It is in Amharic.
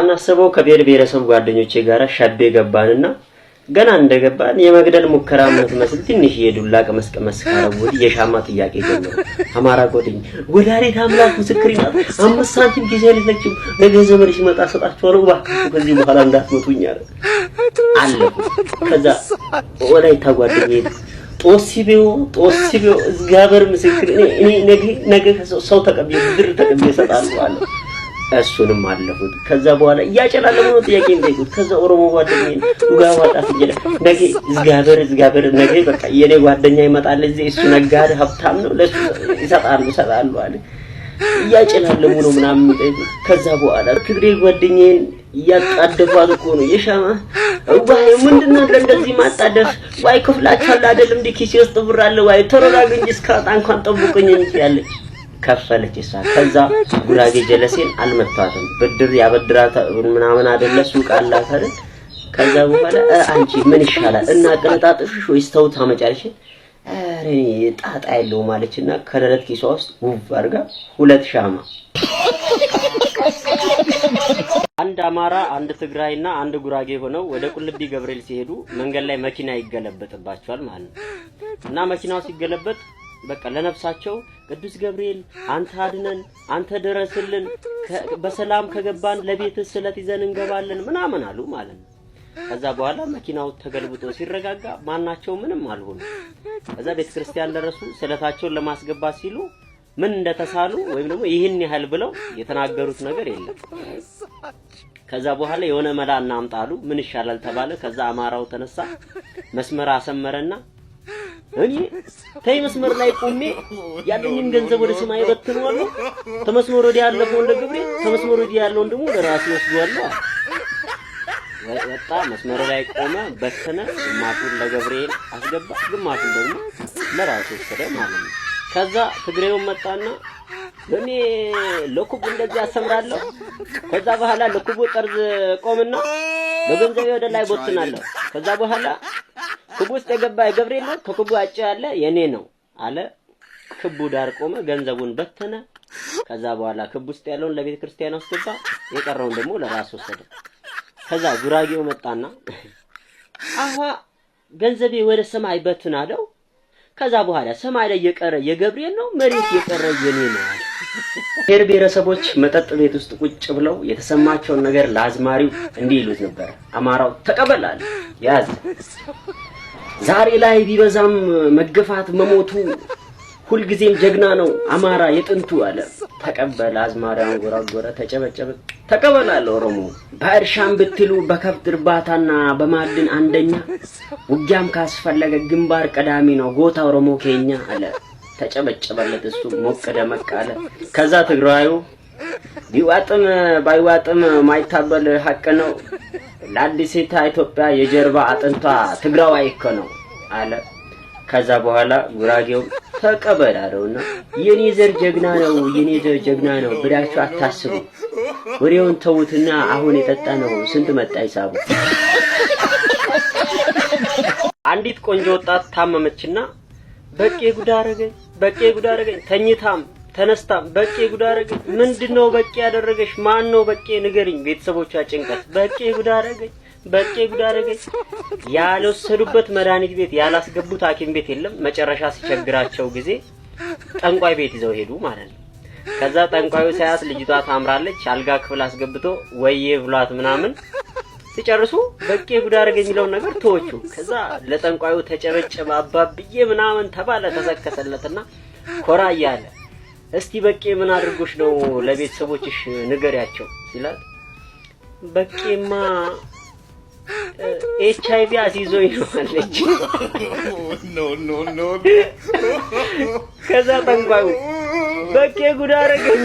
ሳናስበው ከብሔር ብሔረሰብ ጓደኞቼ ጋር ሸቤ ገባንና ገና እንደገባን የመግደል ሙከራ መስል ትንሽ የዱላ ቀመስቀመስ ካረጉ የሻማ ጥያቄ ጀመሩ። አማራ ጎድኝ ወላዲተ አምላክ ምስክሪና 5 ሳንቲም ጊዜ ልትለችው ነገ ዘመድሽ መጣ ሰጣችኋለሁ ባክችሁ ከዚህ በኋላ እንዳትመቱኝ አለፉ። ከዛ ወላዲተ ጓደኛዬ ጦሲቤው እግዚአብሔር ምስክር እኔ ነገ ሰው ተቀብዬ ብድር ተቀብዬ ሰጣለሁ አለ። እሱንም አለፉት። ከዛ በኋላ እያጨላለሙ ነው ጥያቄ እንደይቁት። ከዛ ኦሮሞ ጓደኛዬ ዱጋው አጣፍ ይጀለ ነገ እግዚአብሔር ነገ በቃ የኔ ጓደኛ ይመጣል እዚህ እሱ ነጋዴ ሀብታም ነው ለሱ ይሰጣሉ አለ። እያጨላለሙ ነው ምናምን እንደይቁት። ከዛ በኋላ ትግሬ ጓደኛዬን ያጣደፋት እኮ ነው የሻማ ዋይ ምንድነው እንደዚህ ማጣደፍ ዋይ ክፍላቻለ አይደለም ዲኪሲ ውስጥ ብር አለ ዋይ ተረጋግኝ እስካጣ እንኳን ጠብቁኝ እንጂ ያለች ከፈለች እሷ። ከዛ ጉራጌ ጀለሴን አልመጣትም ብድር ያበድራታ ምናምን አይደለ ሱቅ አላት አይደል። ከዛ በኋላ አንቺ ምን ይሻላል እና ቀነጣጥፍሽ ወይስ ተው ታመጫለሽ አሬ ጣጣ ያለው ማለችና ከደረት ኪሷ ውስጥ ውብ አርጋ 2 ሻማ አንድ አማራ አንድ ትግራይና አንድ ጉራጌ ሆነው ወደ ቁልቢ ገብርኤል ሲሄዱ መንገድ ላይ መኪና ይገለበጥባቸዋል ማለት ነው። እና መኪናው ሲገለበጥ በቃ ለነፍሳቸው ቅዱስ ገብርኤል አንተ አድነን አንተ ደረስልን በሰላም ከገባን ለቤት ስለት ይዘን እንገባለን ምናምን አሉ ማለት ነው። ከዛ በኋላ መኪናው ተገልብጦ ሲረጋጋ ማናቸው ምንም አልሆኑ። ከዛ ቤተክርስቲያን ደረሱ። ስለታቸውን ለማስገባት ሲሉ ምን እንደተሳሉ ወይም ደግሞ ይሄን ያህል ብለው የተናገሩት ነገር የለም። ከዛ በኋላ የሆነ መላ እናምጣሉ። ምን ይሻላል ተባለ። ከዛ አማራው ተነሳ መስመር አሰመረና እኔ ተይ መስመር ላይ ቆሜ ያለኝን ገንዘብ ወደ ሰማይ በትነዋለሁ ተመስመር ወዲያ ያለፈው እንደ ገብርኤል ተመስመር ወዲያ ያለውን ደግሞ ለራሱ ወስዷለሁ። ወጣ መስመር ላይ ቆመ በተነ ግማሹን ለገብርኤል አስገባ ግማሹን ደግሞ ለራሱ ወሰደ ማለት ነው። ከዛ ትግሬው መጣና እኔ ለኩቡ እንደዚህ አሰምራለሁ ከዛ በኋላ ለኩቡ ጠርዝ ቆምና ለገንዘብ ወደ ላይ ቦትናለሁ ከዛ በኋላ ኩቡ ውስጥ የገባ ገብርኤል ነው ከኩቡ አጭ ያለ የኔ ነው አለ። ኩቡ ዳር ቆመ ገንዘቡን በተነ። ከዛ በኋላ ኩቡ ውስጥ ያለውን ለቤተ ክርስቲያን አስገባ የቀረውን ደግሞ ለራሱ ወሰደ። ከዛ ጉራጌው መጣና አሃ ገንዘቤ ወደ ሰማይ በትናለው ከዛ በኋላ ሰማይ ላይ የቀረ የገብርኤል ነው መሬት የቀረ የኔ ነው አለ። ብሔር ብሔረሰቦች መጠጥ ቤት ውስጥ ቁጭ ብለው የተሰማቸውን ነገር ለአዝማሪው እንዲህ ይሉት ነበር። አማራው ተቀበላል ያዝ ዛሬ ላይ ቢበዛም መገፋት መሞቱ ሁልጊዜም ጀግና ነው አማራ የጥንቱ አለ። ተቀበል አዝማሪያን ጎራጎረ ተጨበጨበ ተቀበላል ኦሮሞ በእርሻም ብትሉ በከብት እርባታና በማዕድን አንደኛ ውጊያም ካስፈለገ ግንባር ቀዳሚ ነው ጎታ ኦሮሞ ኬኛ አለ። ተጨበጨበለት እሱ ሞቀደ መቃለ። ከዛ ትግራዩ ቢዋጥም ባይዋጥም ማይታበል ሐቅ ነው ለአዲስታ ኢትዮጵያ የጀርባ አጥንቷ ትግራዋይ እኮ ነው አለ። ከዛ በኋላ ጉራጌው ተቀበላውና የኔ ዘር ጀግና ነው ብላችሁ አታስቡ ወሬውን ተውትና አሁን የጠጣነው ስንት መጣ ይሳቡ። አንዲት ቆንጆ ወጣት ታመመችና በቄ ጉዳረገኝ ተኝታም ተነስታም በቄ ጉዳረገኝ ምንድነው በቄ ያደረገሽ ማን ነው በቄ ንገሪኝ። ቤተሰቦቿ ጭንቀት በቄ ጉዳረገኝ ያልወሰዱበት መድኃኒት ቤት ያላስገቡት ሐኪም ቤት የለም። መጨረሻ ሲቸግራቸው ጊዜ ጠንቋይ ቤት ይዘው ሄዱ ማለት ነው። ከዛ ጠንቋዩ ሳያስ ልጅቷ ታምራለች አልጋ ክፍል አስገብቶ ወዬ ብሏት ምናምን ሲጨርሱ በቄ ጉዳረገኝ የሚለው ነገር ተወቹ። ከዛ ለጠንቋዩ ተጨበጨበ አባብዬ ምናምን ተባለ ተሰከሰለትና ኮራ ያለ እስቲ በቄ ምን አድርጎሽ ነው ለቤተሰቦችሽ ንገሪያቸው ሲላት በቄማ ኤችአይቪ አሲዞኝ ነው አለች። ኖ ከዛ ጠንቋዩ በቄ ጉዳረገኝ